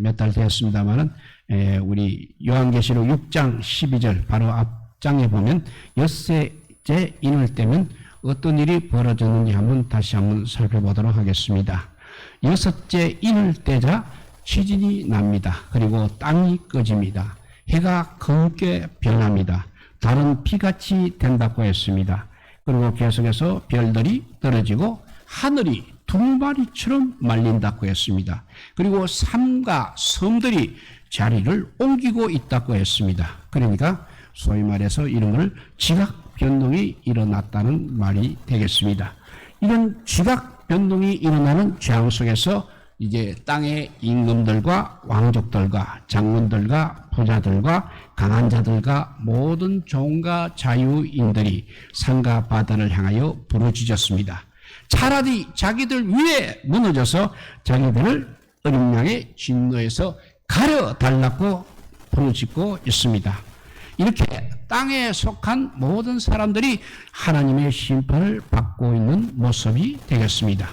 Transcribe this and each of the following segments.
몇 달 되었습니다만은 우리 요한계시록 6장 12절 바로 앞장에 보면 엿새째 인을 떼면 어떤 일이 벌어졌는지 다시 한번 살펴보도록 하겠습니다. 여섯째 인을 떼자 지진이 납니다. 그리고 땅이 꺼집니다. 해가 검게 변합니다. 달은 피같이 된다고 했습니다. 그리고 계속해서 별들이 떨어지고 하늘이 두루마리처럼 말린다고 했습니다. 그리고 산과 섬들이 자리를 옮기고 있다고 했습니다. 그러니까 소위 말해서 이런 걸 지각 변동이 일어났다는 말이 되겠습니다. 이런 지각 변동이 일어나는 재앙 속에서 이제 땅의 임금들과 왕족들과 장군들과 부자들과 강한 자들과 모든 종과 자유인들이 산과 바다를 향하여 부르짖었습니다. 차라리 자기들 위에 무너져서 자기들을 어린 양의 진노에서 가려달라고 부르짖고 있습니다. 이렇게 땅에 속한 모든 사람들이 하나님의 심판을 받고 있는 모습이 되겠습니다.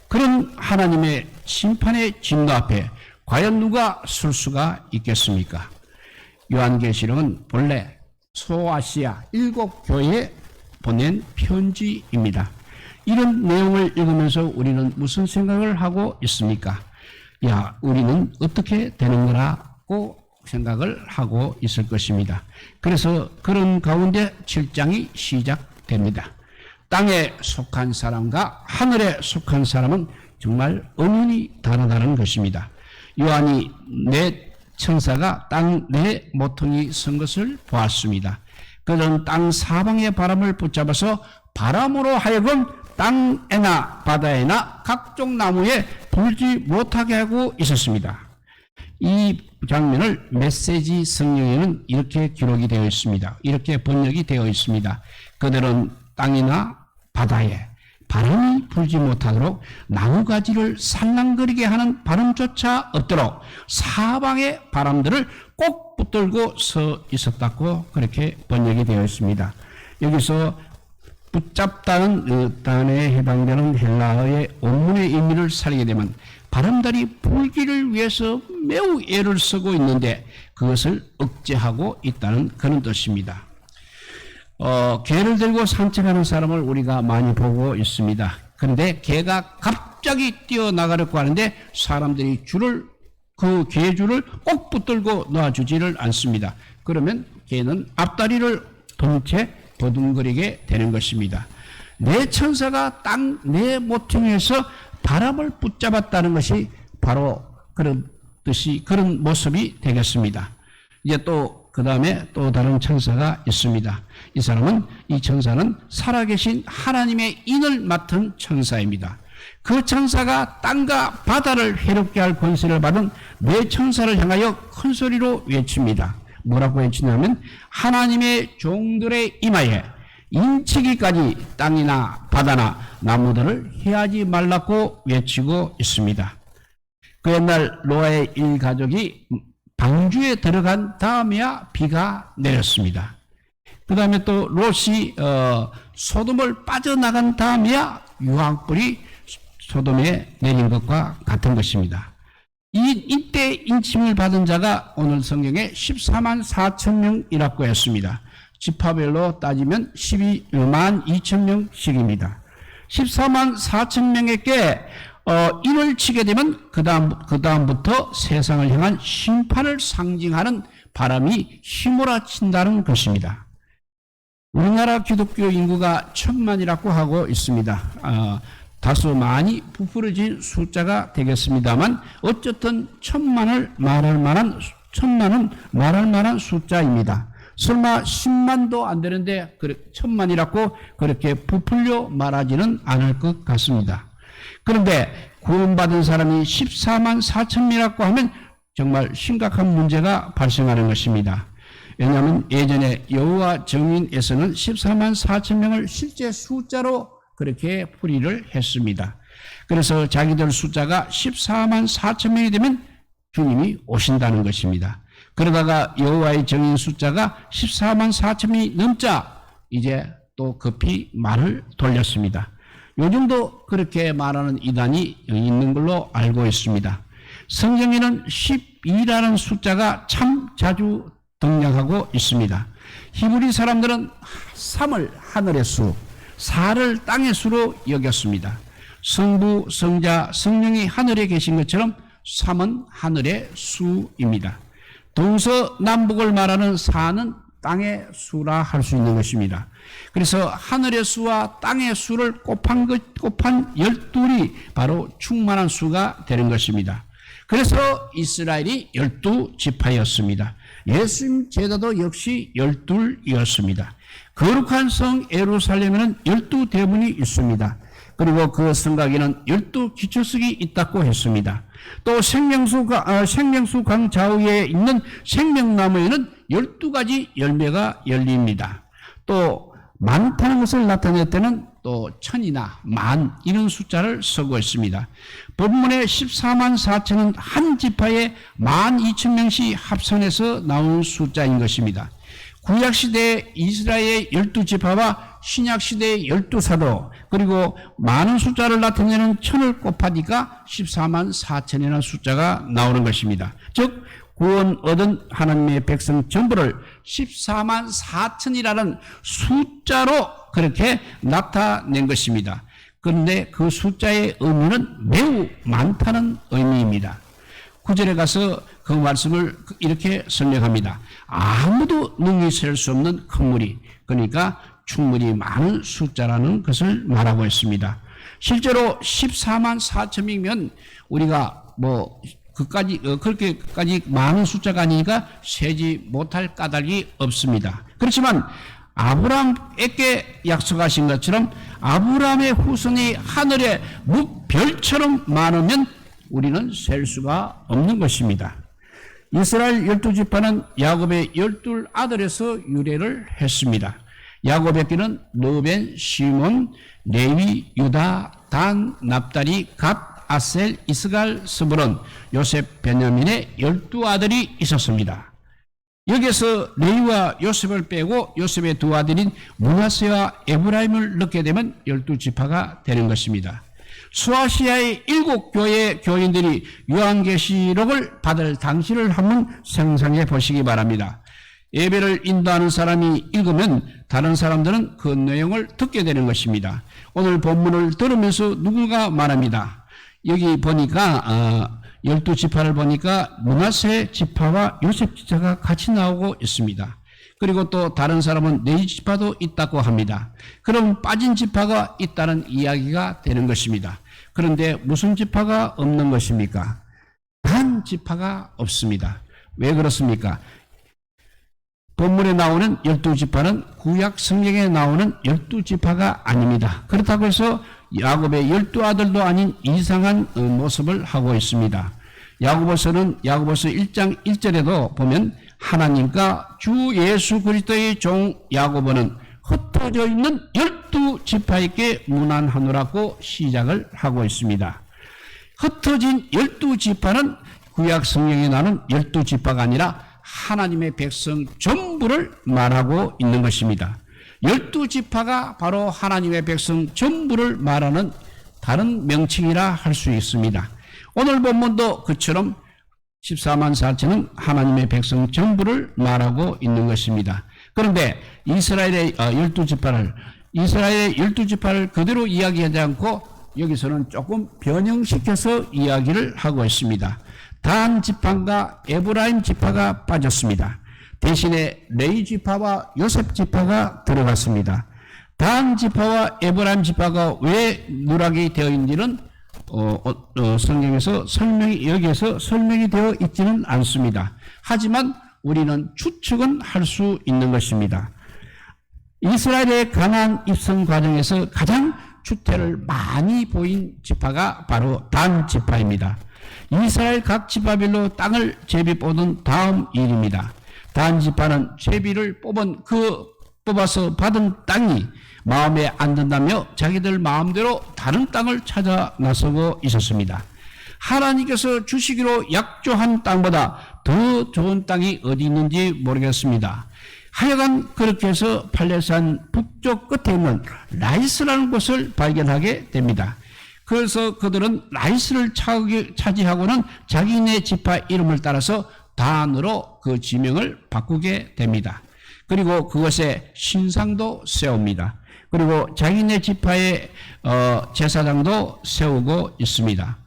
그런 하나님의 심판의 진노 앞에 과연 누가 설 수가 있겠습니까? 요한계시록은 본래 소아시아 7교회에 보낸 편지입니다. 이런 내용을 읽으면서 우리는 무슨 생각을 하고 있습니까? 야, 우리는 어떻게 되는 거라고 생각을 하고 있을 것입니다. 그래서 그런 가운데 7장이 시작됩니다. 땅에 속한 사람과 하늘에 속한 사람은 정말 엄연히 다르다는 것입니다. 요한이 네 천사가 땅 네 모퉁이 선 것을 보았습니다. 그들은 땅 사방의 바람을 붙잡아서 바람으로 하여금 땅에나 바다에나 각종 나무에 불지 못하게 하고 있었습니다. 이 장면을 메시지 성경에는 이렇게 기록이 되어 있습니다. 이렇게 번역이 되어 있습니다. 그들은 땅이나 바다에 바람이 불지 못하도록 나무가지를 살랑거리게 하는 바람조차 없도록 사방의 바람들을 꼭 붙들고 서 있었다고 그렇게 번역이 되어 있습니다. 여기서 붙잡다는 단어에 해당되는 헬라어의 원문의 의미를 살리게 되면 바람들이 불기를 위해서 매우 애를 쓰고 있는데 그것을 억제하고 있다는 그런 뜻입니다. 개를 들고 산책하는 사람을 우리가 많이 보고 있습니다. 그런데 개가 갑자기 뛰어나가려고 하는데 사람들이 그 개줄을 꼭 붙들고 놔주지를 않습니다. 그러면 개는 앞다리를 든 채 버둥거리게 되는 것입니다. 네 천사가 땅 네 모퉁이에서 바람을 붙잡았다는 것이 바로 그런 뜻이, 그런 모습이 되겠습니다. 이제 또 그 다음에 또 다른 천사가 있습니다. 이 천사는 살아계신 하나님의 인을 맡은 천사입니다. 그 천사가 땅과 바다를 해롭게 할 권세를 받은 네 천사를 향하여 큰 소리로 외칩니다. 뭐라고 외치냐면 하나님의 종들의 임하에 인치기까지 땅이나 바다나 나무들을 해하지 말라고 외치고 있습니다. 그 옛날 노아의 일가족이 방주에 들어간 다음에야 비가 내렸습니다. 그 다음에 또 롯이 소돔을 빠져나간 다음에야 유황불이 소돔에 내린 것과 같은 것입니다. 이때 인침을 받은 자가 오늘 성경에 14만 4천 명이라고 했습니다. 지파별로 따지면 12만 2천 명씩입니다. 14만 4천 명에게 인을 치게 되면 그 다음부터 세상을 향한 심판을 상징하는 바람이 휘몰아친다는 것입니다. 우리나라 기독교 인구가 1,000만이라고 하고 있습니다. 다소 많이 부풀어진 숫자가 되겠습니다만 어쨌든 1,000만은 말할 만한 숫자입니다. 설마 10만도 안 되는데 1,000만이라고 그렇게 부풀려 말하지는 않을 것 같습니다. 그런데 구원받은 사람이 14만 4천 명이라고 하면 정말 심각한 문제가 발생하는 것입니다. 왜냐하면 예전에 여호와 증인에서는 14만 4천 명을 실제 숫자로 그렇게 풀이를 했습니다. 그래서 자기들 숫자가 14만 4천 명이 되면 주님이 오신다는 것입니다. 그러다가 여호와의 증인 숫자가 14만 4천 명이 넘자 이제 또 급히 말을 돌렸습니다. 요즘도 그렇게 말하는 이단이 있는 걸로 알고 있습니다. 성경에는 12라는 숫자가 참 자주 등장하고 있습니다. 히브리 사람들은 3을 하늘의 수, 4를 땅의 수로 여겼습니다. 성부, 성자, 성령이 하늘에 계신 것처럼 3은 하늘의 수입니다. 동서남북을 말하는 4는 땅의 수라 할 수 있는 것입니다. 그래서 하늘의 수와 땅의 수를 곱한 12이 바로 충만한 수가 되는 것입니다. 그래서 이스라엘이 12지파였습니다. 예수님 제자도 역시 12이었습니다. 거룩한 성 예루살렘에는 12대문이 있습니다. 그리고 그 성곽에는 12기초석이 있다고 했습니다. 또 생명수강 좌우에 있는 생명나무에는 12가지 열매가 열립니다. 또 많다는 것을 나타낼 때는 또 천이나 만 이런 숫자를 쓰고 있습니다. 본문의 14만 4천은 한 지파에 12,000명씩 합산해서 나온 숫자인 것입니다. 구약시대의 이스라엘의 12지파와 신약시대의 12사도 그리고 많은 숫자를 나타내는 천을 곱하니까 14만 4천이라는 숫자가 나오는 것입니다. 즉 구원 얻은 하나님의 백성 전부를 14만 4천이라는 숫자로 그렇게 나타낸 것입니다. 그런데 그 숫자의 의미는 매우 많다는 의미입니다. 9절에 가서 그 말씀을 이렇게 설명합니다. 아무도 능히 셀 수 없는 큰 무리, 그러니까 충분히 많은 숫자라는 것을 말하고 있습니다. 실제로 14만 4천이면 우리가 그렇게까지 많은 숫자가 아니니까 세지 못할 까닭이 없습니다. 그렇지만 아브라함에게 약속하신 것처럼 아브라함의 후손이 하늘의 무별처럼 많으면 우리는 셀 수가 없는 것입니다. 이스라엘 12지파는 야곱의 12아들에서 유래를 했습니다. 야곱에게는 르벤, 시몬, 레위, 유다, 단, 납달리, 갓, 아셀, 이스갈, 스브론, 요셉, 베냐민의 12아들이 있었습니다. 여기서 레위와 요셉을 빼고 요셉의 두 아들인 므낫세와 에브라임을 넣게 되면 12지파가 되는 것입니다. 수아시아의 7교회 교인들이 요한계시록을 받을 당시를 한번 상상해 보시기 바랍니다. 예배를 인도하는 사람이 읽으면 다른 사람들은 그 내용을 듣게 되는 것입니다. 오늘 본문을 들으면서 누군가 말합니다. 여기 보니까 12지파를 보니까 므낫세 지파와 요셉 지파가 같이 나오고 있습니다. 그리고 또 다른 사람은 네 지파도 있다고 합니다. 그럼 빠진 지파가 있다는 이야기가 되는 것입니다. 그런데 무슨 지파가 없는 것입니까? 단 지파가 없습니다. 왜 그렇습니까? 본문에 나오는 12지파는 구약 성경에 나오는 12지파가 아닙니다. 그렇다고 해서 야곱의 12아들도 아닌 이상한 모습을 하고 있습니다. 야고보서는 야고보서 1장 1절에도 보면 하나님과 주 예수 그리스도의 종 야고보는 흩어져 있는 12지파에게 문안하노라고 시작을 하고 있습니다. 흩어진 12지파는 구약 성경에 나오는 12지파가 아니라 하나님의 백성 전부를 말하고 있는 것입니다. 12지파가 바로 하나님의 백성 전부를 말하는 다른 명칭이라 할 수 있습니다. 오늘 본문도 그처럼 14만 4천은 하나님의 백성 전부를 말하고 있는 것입니다. 그런데 이스라엘의 12지파를 그대로 이야기하지 않고 여기서는 조금 변형시켜서 이야기를 하고 있습니다. 단 지파가 에브라임 지파가 빠졌습니다. 대신에 레위 지파와 요셉 지파가 들어갔습니다. 단 지파와 에브라임 지파가 왜 누락이 되어 있는지는 성경에서 여기에서 설명이 되어 있지는 않습니다. 하지만 우리는 추측은 할 수 있는 것입니다. 이스라엘의 가나안 입성 과정에서 가장 추태를 많이 보인 지파가 바로 단 지파입니다. 이스라엘 각 지파별로 땅을 제비 뽑은 다음 일입니다. 단 지파는 제비를 뽑아서 받은 땅이 마음에 안 든다며 자기들 마음대로 다른 땅을 찾아 나서고 있었습니다. 하나님께서 주시기로 약조한 땅보다 더 좋은 땅이 어디 있는지 모르겠습니다. 하여간 그렇게 해서 팔레스타인 북쪽 끝에 있는 라이스라는 곳을 발견하게 됩니다. 그래서 그들은 라이스를 차지하고는 자기네 지파 이름을 따라서 단으로 그 지명을 바꾸게 됩니다. 그리고 그것에 신상도 세웁니다. 그리고 자기네 지파의 제사장도 세우고 있습니다.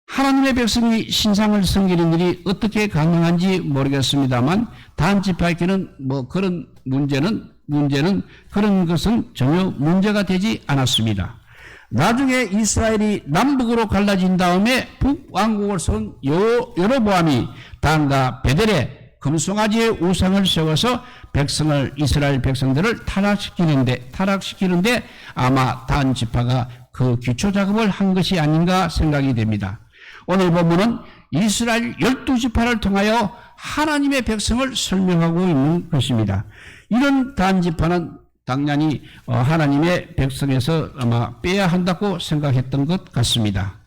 하나님의 백성이 신상을 섬기는 일이 어떻게 가능한지 모르겠습니다만 단 지파에게는 그런 문제는 그런 것은 전혀 문제가 되지 않았습니다. 나중에 이스라엘이 남북으로 갈라진 다음에 북왕국을 세운 여로보암이 단과 베델에 금송아지의 우상을 세워서 이스라엘 백성들을 타락시키는데 아마 단 지파가 그 기초 작업을 한 것이 아닌가 생각이 됩니다. 오늘 본문은 이스라엘 12지파를 통하여 하나님의 백성을 설명하고 있는 것입니다. 이런 단 지파는 당연히 하나님의 백성에서 아마 빼야 한다고 생각했던 것 같습니다.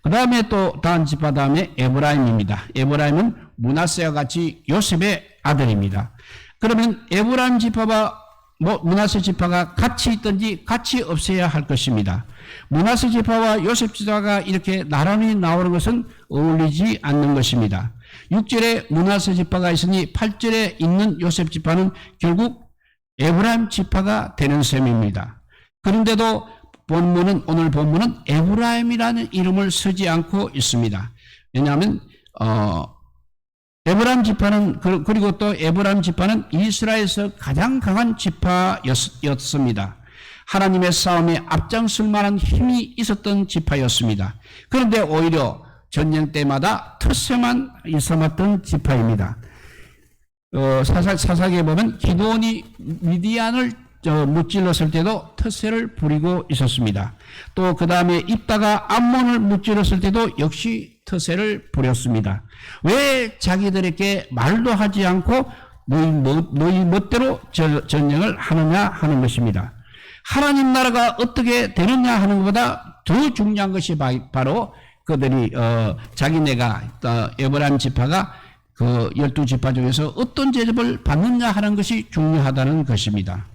그 다음에 또 단 지파 다음에 에브라임입니다. 에브라임은 므낫세와 같이 요셉의 아들입니다. 그러면 에브라임 지파와 므낫세 지파가 같이 있든지 같이 없어야 할 것입니다. 므낫세 지파와 요셉 지파가 이렇게 나란히 나오는 것은 어울리지 않는 것입니다. 6절에 므낫세 지파가 있으니 8절에 있는 요셉 지파는 결국 에브라임 지파가 되는 셈입니다. 그런데도 오늘 본문은 에브라임이라는 이름을 쓰지 않고 있습니다. 왜냐하면 에브라임 지파는 그리고 또 에브라임 지파는 이스라엘에서 가장 강한 지파였습니다. 하나님의 싸움에 앞장설 만한 힘이 있었던 지파였습니다. 그런데 오히려 전쟁 때마다 텃세만 일삼았던 지파입니다. 사사기에 보면 기드온이 미디안을 무찔렀을 때도 텃세를 부리고 있었습니다. 또 그 다음에 입다가 암몬을 무찔렀을 때도 역시 텃세를 부렸습니다. 왜 자기들에게 말도 하지 않고 너희 멋대로 전쟁을 하느냐 하는 것입니다. 하나님 나라가 어떻게 되느냐 하는 것보다 더 중요한 것이 바로 그들이 자기네가 에브라임 지파가 그 12지파 중에서 어떤 제접을 받느냐 하는 것이 중요하다는 것입니다.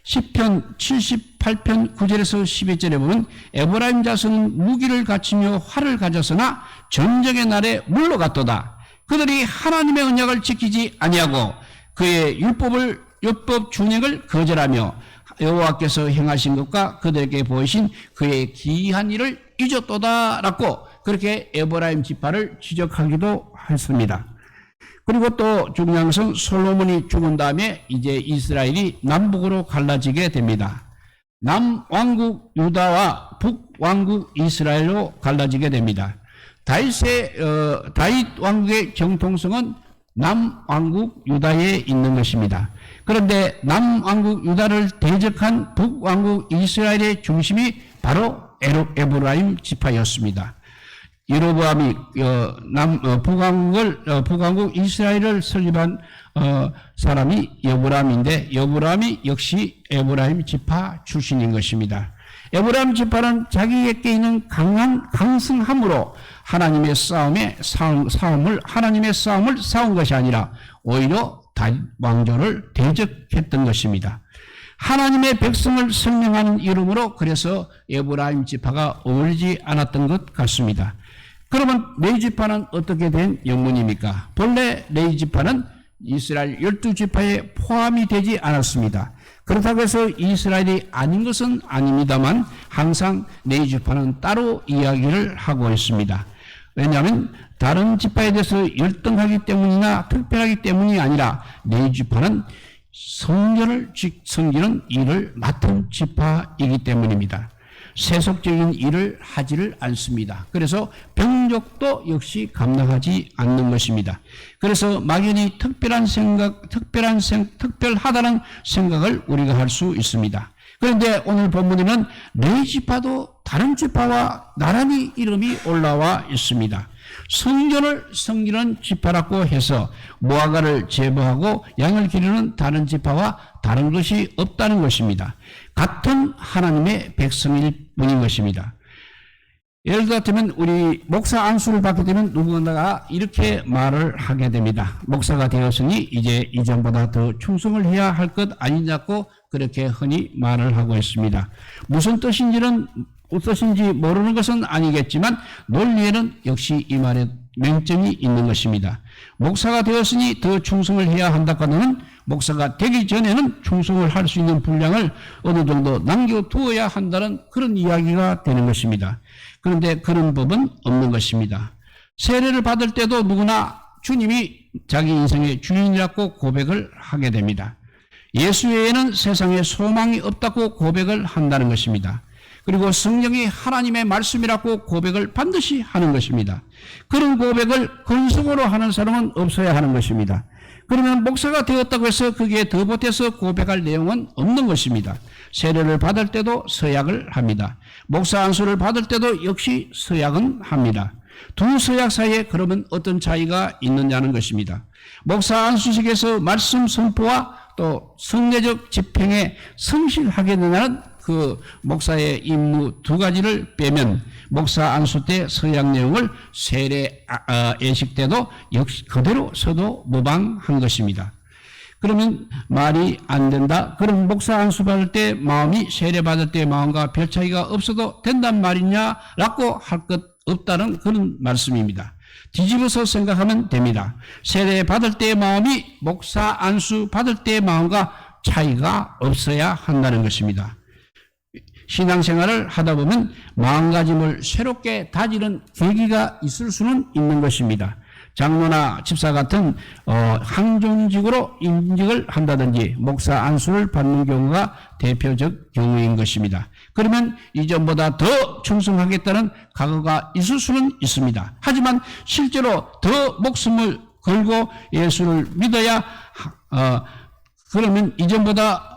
시편 78편 9절에서 12절에 보면 에브라임 자손은 무기를 갖추며 활을 가졌으나 전쟁의 날에 물러갔도다. 그들이 하나님의 언약을 지키지 아니하고 그의 율법 준행을 거절하며 여호와께서 행하신 것과 그들에게 보이신 그의 기이한 일을 잊었도다라고 그렇게 에브라임 지파를 지적하기도 했습니다. 그리고 또 중요한 것은 솔로몬이 죽은 다음에 이제 이스라엘이 남북으로 갈라지게 됩니다. 남왕국 유다와 북왕국 이스라엘로 갈라지게 됩니다. 다윗 왕국의 정통성은 남왕국 유다에 있는 것입니다. 그런데 남왕국 유다를 대적한 북왕국 이스라엘의 중심이 바로 에브라임 지파였습니다. 여로보암이 북왕국 이스라엘을 설립한 사람이 여브람인데 여브람이 역시 에브라임 지파 출신인 것입니다. 에브라임 지파는 자기에게 있는 강성함으로 하나님의 싸움을 싸운 것이 아니라 오히려 다윗 왕조를 대적했던 것입니다. 하나님의 백성을 설명하는 이름으로 그래서 에브라임 지파가 어울리지 않았던 것 같습니다. 그러면 레위 지파는 어떻게 된 영문입니까? 본래 레위 지파는 이스라엘 12지파에 포함이 되지 않았습니다. 그렇다고 해서 이스라엘이 아닌 것은 아닙니다만 항상 레위 지파는 따로 이야기를 하고 있습니다. 왜냐하면 다른 지파에 대해서 열등하기 때문이나 특별하기 때문이 아니라 레위 지파는 성전을 섬기는 일을 맡은 지파이기 때문입니다. 세속적인 일을 하지를 않습니다. 그래서 병력도 역시 감당하지 않는 것입니다. 그래서 막연히 특별하다는 생각을 우리가 할 수 있습니다. 그런데 오늘 본문에는 레위 지파도 다른 지파와 나란히 이름이 올라와 있습니다. 성전을 섬기는 지파라고 해서 무화과를 제거하고 양을 기르는 다른 지파와 다른 것이 없다는 것입니다. 같은 하나님의 백성일 뿐인 것입니다. 예를 들면 우리 목사 안수를 받게 되면 누군가가 이렇게 말을 하게 됩니다. 목사가 되었으니 이제 이전보다 더 충성을 해야 할 것 아니냐고 그렇게 흔히 말을 하고 있습니다. 무슨 뜻인지는 어떠신지 모르는 것은 아니겠지만 논리에는 역시 이 말에 맹점이 있는 것입니다. 목사가 되었으니 더 충성을 해야 한다거나 목사가 되기 전에는 충성을 할 수 있는 분량을 어느 정도 남겨두어야 한다는 그런 이야기가 되는 것입니다. 그런데 그런 법은 없는 것입니다. 세례를 받을 때도 누구나 주님이 자기 인생의 주인이라고 고백을 하게 됩니다. 예수 외에는 세상에 소망이 없다고 고백을 한다는 것입니다. 그리고 성령이 하나님의 말씀이라고 고백을 반드시 하는 것입니다. 그런 고백을 근성으로 하는 사람은 없어야 하는 것입니다. 그러면 목사가 되었다고 해서 거기에 더 보태서 고백할 내용은 없는 것입니다. 세례를 받을 때도 서약을 합니다. 목사 안수를 받을 때도 역시 서약은 합니다. 두 서약 사이에 그러면 어떤 차이가 있느냐는 것입니다. 목사 안수식에서 말씀 선포와 또 성례적 집행에 성실하게 되는 그 목사의 임무 두 가지를 빼면 목사 안수 때 서약 내용을 세례 예식 때도 역시 그대로 써도 무방한 것입니다. 그러면 말이 안 된다. 그럼 목사 안수 받을 때 마음이 세례 받을 때 마음과 별 차이가 없어도 된단 말이냐라고 할 것 없다는 그런 말씀입니다. 뒤집어서 생각하면 됩니다. 세례 받을 때의 마음이 목사 안수 받을 때의 마음과 차이가 없어야 한다는 것입니다. 신앙생활을 하다 보면 마음가짐을 새롭게 다지는 계기가 있을 수는 있는 것입니다. 장로나 집사 같은 항존직으로 임직을 한다든지 목사 안수를 받는 경우가 대표적 경우인 것입니다. 그러면 이전보다 더 충성하겠다는 각오가 있을 수는 있습니다. 하지만 실제로 더 목숨을 걸고 예수를 믿어야 그러면 이전보다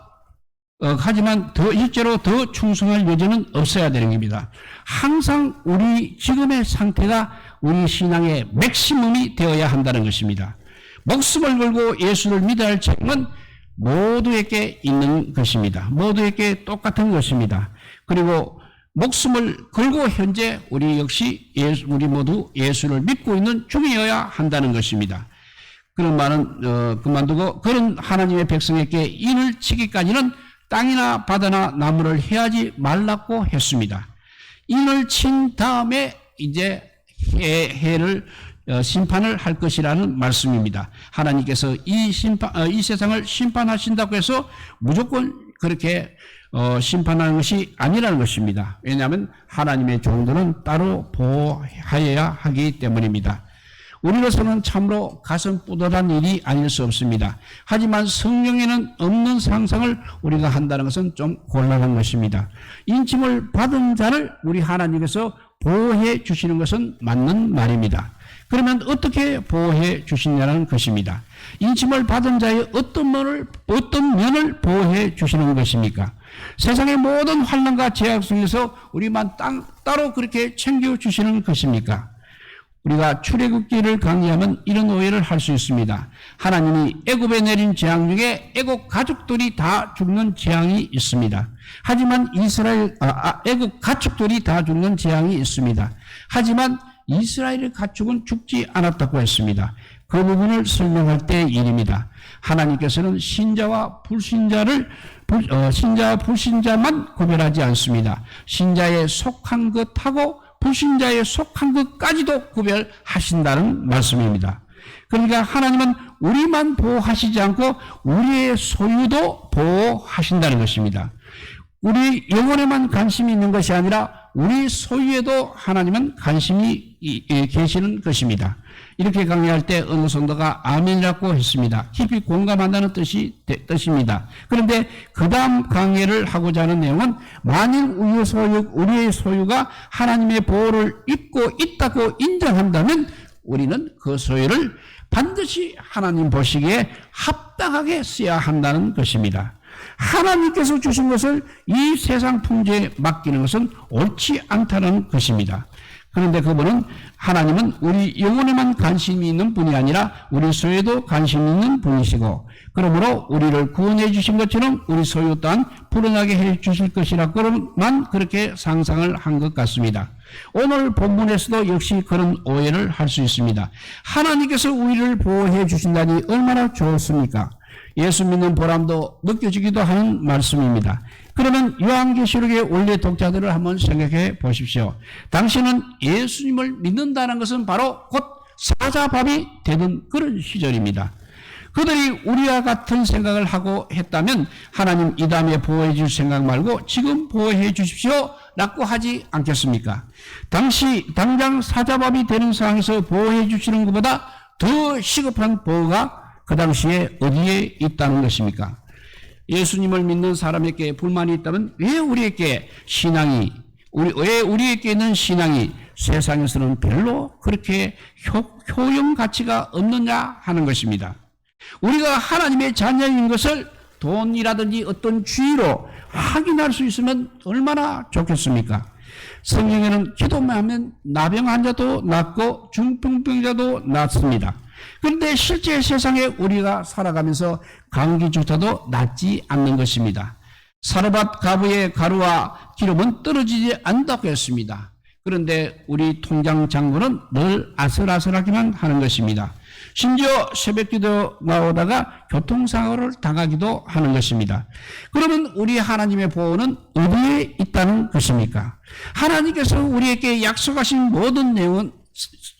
하지만 실제로 더 충성할 여지는 없어야 되는 겁니다. 항상 우리 지금의 상태가 우리 신앙의 맥시멈이 되어야 한다는 것입니다. 목숨을 걸고 예수를 믿어야 할 책임은 모두에게 있는 것입니다. 모두에게 똑같은 것입니다. 그리고 목숨을 걸고 현재 우리 역시 우리 모두 예수를 믿고 있는 중이어야 한다는 것입니다. 그런 말은 그만두고 그런 하나님의 백성에게 인을 치기까지는 땅이나 바다나 나무를 해하지 말라고 했습니다. 인을 친 다음에 이제 해를 심판을 할 것이라는 말씀입니다. 하나님께서 이 세상을 심판하신다고 해서 무조건 그렇게 심판하는 것이 아니라는 것입니다. 왜냐하면 하나님의 종들은 따로 보호하여야 하기 때문입니다. 우리로서는 참으로 가슴 뿌듯한 일이 아닐 수 없습니다. 하지만 성경에는 없는 상상을 우리가 한다는 것은 좀 곤란한 것입니다. 인침을 받은 자를 우리 하나님께서 보호해 주시는 것은 맞는 말입니다. 그러면 어떻게 보호해 주시냐는 것입니다. 인침을 받은 자의 어떤 면을 보호해 주시는 것입니까? 세상의 모든 환난과 제약 속에서 우리만 따로 그렇게 챙겨 주시는 것입니까? 우리가 출애굽기를 강의하면 이런 오해를 할 수 있습니다. 하나님이 애굽에 내린 재앙 중에 애굽 가족들이 다 죽는 재앙이 있습니다. 하지만 애굽 가축들이 다 죽는 재앙이 있습니다. 하지만 이스라엘의 가축은 죽지 않았다고 했습니다. 그 부분을 설명할 때의 일입니다. 하나님께서는 신자와 불신자만 구별하지 않습니다. 신자에 속한 것하고 불신자에 속한 것까지도 구별하신다는 말씀입니다. 그러니까 하나님은 우리만 보호하시지 않고 우리의 소유도 보호하신다는 것입니다. 우리 영혼에만 관심이 있는 것이 아니라 우리 소유에도 하나님은 관심이 계시는 것입니다. 이렇게 강의할 때 어느 성도가 아멘이라고 했습니다. 깊이 공감한다는 뜻입니다. 그런데 그 다음 강의를 하고자 하는 내용은 만일 우리의 소유가 하나님의 보호를 입고 있다고 인정한다면 우리는 그 소유를 반드시 하나님 보시기에 합당하게 써야 한다는 것입니다. 하나님께서 주신 것을 이 세상 풍조에 맡기는 것은 옳지 않다는 것입니다. 그런데 그분은 하나님은 우리 영혼에만 관심이 있는 분이 아니라 우리 소유에도 관심이 있는 분이시고 그러므로 우리를 구원해 주신 것처럼 우리 소유 또한 불어나게 해 주실 것이라고만 그렇게 상상을 한 것 같습니다. 오늘 본문에서도 역시 그런 오해를 할 수 있습니다. 하나님께서 우리를 보호해 주신다니 얼마나 좋습니까? 예수 믿는 보람도 느껴지기도 하는 말씀입니다. 그러면 요한계시록의 원래 독자들을 한번 생각해 보십시오. 당시는 예수님을 믿는다는 것은 바로 곧 사자밥이 되던 그런 시절입니다. 그들이 우리와 같은 생각을 하고 했다면 하나님 이 다음에 보호해 줄 생각 말고 지금 보호해 주십시오 라고 하지 않겠습니까? 당장 사자밥이 되는 상황에서 보호해 주시는 것보다 더 시급한 보호가 그 당시에 어디에 있다는 것입니까? 예수님을 믿는 사람에게 불만이 있다면 왜 우리에게 있는 신앙이 세상에서는 별로 그렇게 효용 가치가 없느냐 하는 것입니다. 우리가 하나님의 자녀인 것을 돈이라든지 어떤 주의로 확인할 수 있으면 얼마나 좋겠습니까? 성경에는 기도만 하면 나병 환자도 낫고 중풍병자도 낫습니다. 그런데 실제 세상에 우리가 살아가면서 감기조차도 낫지 않는 것입니다. 사르밧 가부의 가루와 기름은 떨어지지 않는다고 했습니다. 그런데 우리 통장 잔고는 늘 아슬아슬하기만 하는 것입니다. 심지어 새벽기도 나오다가 교통사고를 당하기도 하는 것입니다. 그러면 우리 하나님의 보호는 어디에 있다는 것입니까? 하나님께서 우리에게 약속하신 모든 내용은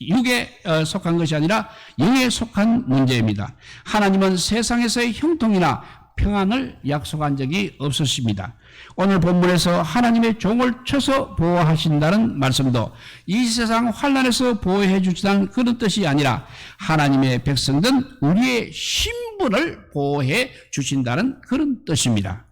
육에 속한 것이 아니라 영에 속한 문제입니다. 하나님은 세상에서의 형통이나 평안을 약속한 적이 없으십니다. 오늘 본문에서 하나님의 종을 쳐서 보호하신다는 말씀도 이 세상 환난에서 보호해 주시다는 그런 뜻이 아니라 하나님의 백성된 우리의 신분을 보호해 주신다는 그런 뜻입니다.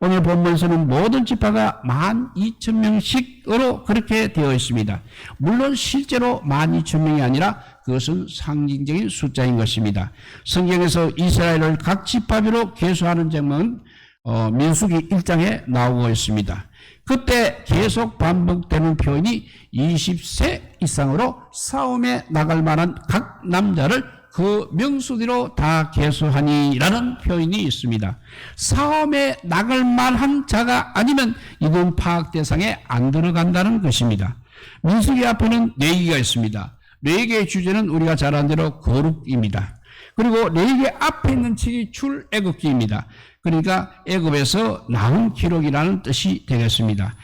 오늘 본문에서는 모든 지파가 12,000명씩으로 그렇게 되어 있습니다. 물론 실제로 12,000명이 아니라 그것은 상징적인 숫자인 것입니다. 성경에서 이스라엘을 각 지파별로 계수하는 장면은 민수기 1장에 나오고 있습니다. 그때 계속 반복되는 표현이 20세 이상으로 싸움에 나갈 만한 각 남자를 그 명수대로 다 계수하니라는 표현이 있습니다. 싸움에 나갈 만한 자가 아니면 이건 파악 대상에 안 들어간다는 것입니다. 민수기 앞에는 레위기가 있습니다. 레위기의 주제는 우리가 잘 아는 대로 거룩입니다. 그리고 레위기 앞에 있는 책이 출애굽기입니다. 그러니까 애굽에서 나온 기록이라는 뜻이 되겠습니다.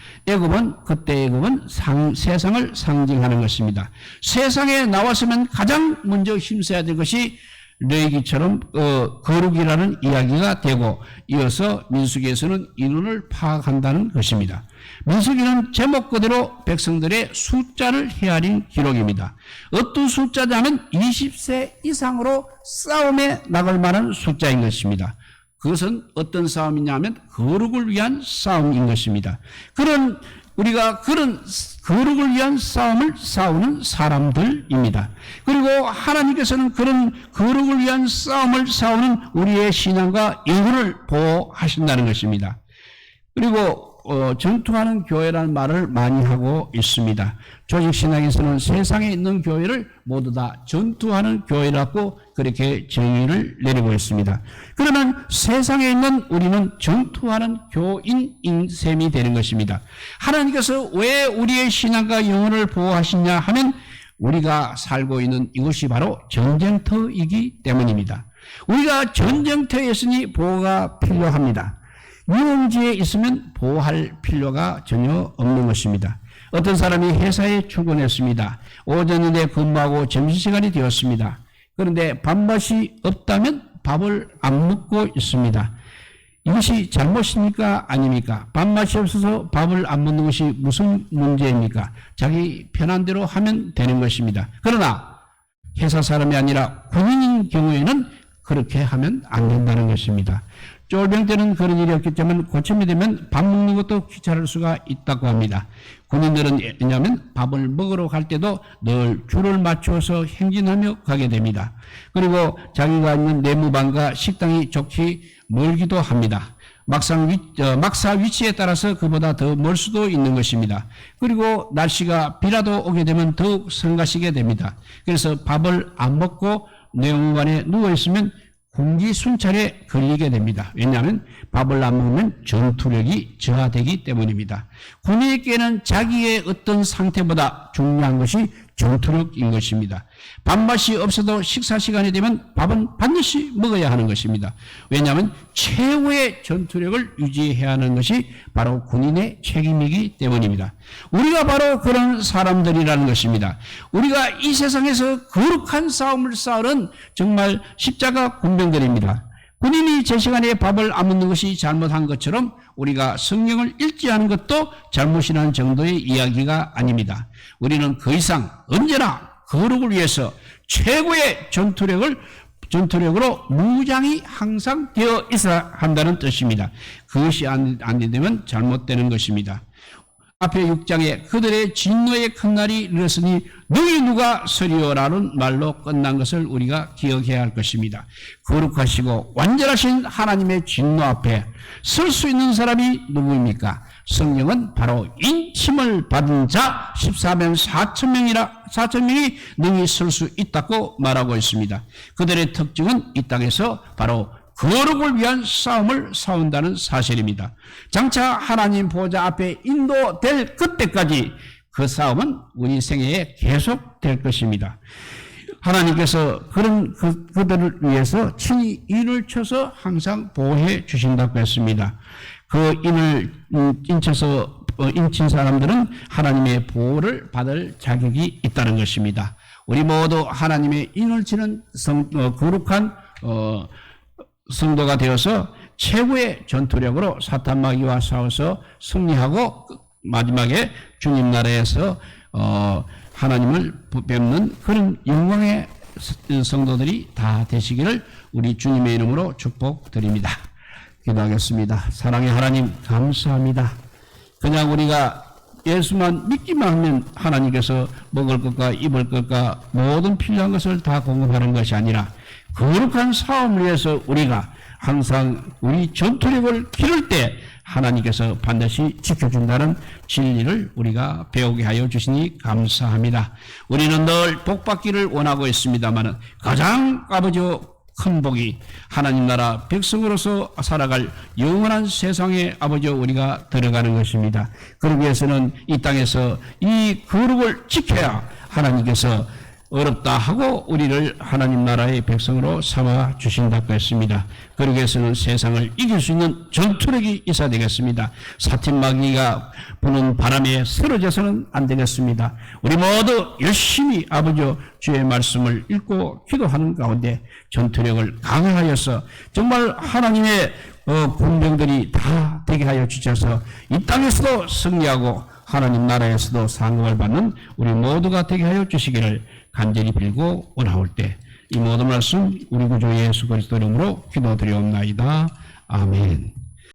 그때 애굽은 세상을 상징하는 것입니다. 세상에 나왔으면 가장 먼저 힘써야 될 것이 레위기처럼 거룩이라는 이야기가 되고 이어서 민수기에서는 인원을 파악한다는 것입니다. 민수기는 제목 그대로 백성들의 숫자를 헤아린 기록입니다. 어떤 숫자냐면 20세 이상으로 싸움에 나갈 만한 숫자인 것입니다. 그것은 어떤 싸움이냐면 거룩을 위한 싸움인 것입니다. 우리가 그런 거룩을 위한 싸움을 싸우는 사람들입니다. 그리고 하나님께서는 그런 거룩을 위한 싸움을 싸우는 우리의 신앙과 영혼을 보호하신다는 것입니다. 그리고 전투하는 교회라는 말을 많이 하고 있습니다. 조직신학에서는 세상에 있는 교회를 모두 다 전투하는 교회라고 그렇게 정의를 내리고 있습니다. 그러면 세상에 있는 우리는 전투하는 교인인 셈이 되는 것입니다. 하나님께서 왜 우리의 신앙과 영혼을 보호하시냐 하면 우리가 살고 있는 이것이 바로 전쟁터이기 때문입니다. 우리가 전쟁터에 있으니 보호가 필요합니다. 유흥지에 있으면 보호할 필요가 전혀 없는 것입니다. 어떤 사람이 회사에 출근했습니다. 오전에 근무하고 점심시간이 되었습니다. 그런데 밥맛이 없다면 밥을 안 먹고 있습니다. 이것이 잘못입니까? 아닙니까? 밥맛이 없어서 밥을 안 먹는 것이 무슨 문제입니까? 자기 편한 대로 하면 되는 것입니다. 그러나 회사 사람이 아니라 군인인 경우에는 그렇게 하면 안 된다는 것입니다. 쫄병 때는 그런 일이 없겠지만 고침이 되면 밥 먹는 것도 귀찮을 수가 있다고 합니다. 군인들은 왜냐하면 밥을 먹으러 갈 때도 늘 줄을 맞추어서 행진하며 가게 됩니다. 그리고 자기가 있는 내무반과 식당이 좋기 멀기도 합니다. 막사 위치에 따라서 그보다 더 멀 수도 있는 것입니다. 그리고 날씨가 비라도 오게 되면 더욱 성가시게 됩니다. 그래서 밥을 안 먹고 내무반에 누워있으면 군기 순찰에 걸리게 됩니다. 왜냐하면 밥을 안 먹으면 전투력이 저하되기 때문입니다. 군인에게는 자기의 어떤 상태보다 중요한 것이 전투력인 것입니다. 밥맛이 없어도 식사 시간이 되면 밥은 반드시 먹어야 하는 것입니다. 왜냐하면 최고의 전투력을 유지해야 하는 것이 바로 군인의 책임이기 때문입니다. 우리가 바로 그런 사람들이라는 것입니다. 우리가 이 세상에서 거룩한 싸움을 싸우는 정말 십자가 군병들입니다. 군인이 제 시간에 밥을 안 먹는 것이 잘못한 것처럼 우리가 성경을 읽지 않은 것도 잘못이라는 정도의 이야기가 아닙니다. 우리는 그 이상 언제나 거룩을 위해서 최고의 전투력으로 무장이 항상 되어 있어야 한다는 뜻입니다. 그것이 안 되면 잘못되는 것입니다. 앞에 6장에 그들의 진노의 큰 날이 이르렀으니 너희 누가 서리오라는 말로 끝난 것을 우리가 기억해야 할 것입니다. 거룩하시고 완전하신 하나님의 진노 앞에 설 수 있는 사람이 누구입니까? 성령은 바로 인침을 받은 자 14명 4천명이 능히 설 수 있다고 말하고 있습니다. 그들의 특징은 이 땅에서 바로 거룩을 위한 싸움을 싸운다는 사실입니다. 장차 하나님 보좌 앞에 인도될 그때까지 그 싸움은 우리 생애에 계속될 것입니다. 하나님께서 그런 그들을 위해서 친히 인을 쳐서 항상 보호해 주신다고 했습니다. 그 인을 인친 사람들은 하나님의 보호를 받을 자격이 있다는 것입니다. 우리 모두 하나님의 인을 치는 거룩한 성도가 되어서 최고의 전투력으로 사탄 마귀와 싸워서 승리하고 마지막에 주님 나라에서 하나님을 뵙는 그런 영광의 성도들이 다 되시기를 우리 주님의 이름으로 축복드립니다. 기도하겠습니다. 사랑의 하나님 감사합니다. 그냥 우리가 예수만 믿기만 하면 하나님께서 먹을 것과 입을 것과 모든 필요한 것을 다 공급하는 것이 아니라 거룩한 싸움을 위해서 우리가 항상 우리 전투력을 기를 때 하나님께서 반드시 지켜준다는 진리를 우리가 배우게 하여 주시니 감사합니다. 우리는 늘 복받기를 원하고 있습니다만 가장 큰 복이 하나님 나라 백성으로서 살아갈 영원한 세상에 아버지 우리가 들어가는 것입니다. 그러기 위해서는 이 땅에서 이 거룩을 지켜야 하나님께서 어렵다 하고 우리를 하나님 나라의 백성으로 삼아 주신다고 했습니다. 그러기 위해서는 세상을 이길 수 있는 전투력이 있어야 되겠습니다. 사탄 마귀가 부는 바람에 쓰러져서는 안 되겠습니다. 우리 모두 열심히 아버지 주의 말씀을 읽고 기도하는 가운데 전투력을 강화하여서 정말 하나님의 군병들이 다 되게 하여 주셔서 이 땅에서도 승리하고 하나님 나라에서도 상급을 받는 우리 모두가 되게 하여 주시기를 간절히 빌고 원하올 때 이 모든 말씀 우리 구주 예수 그리스도 이름으로 기도드리옵나이다. 아멘.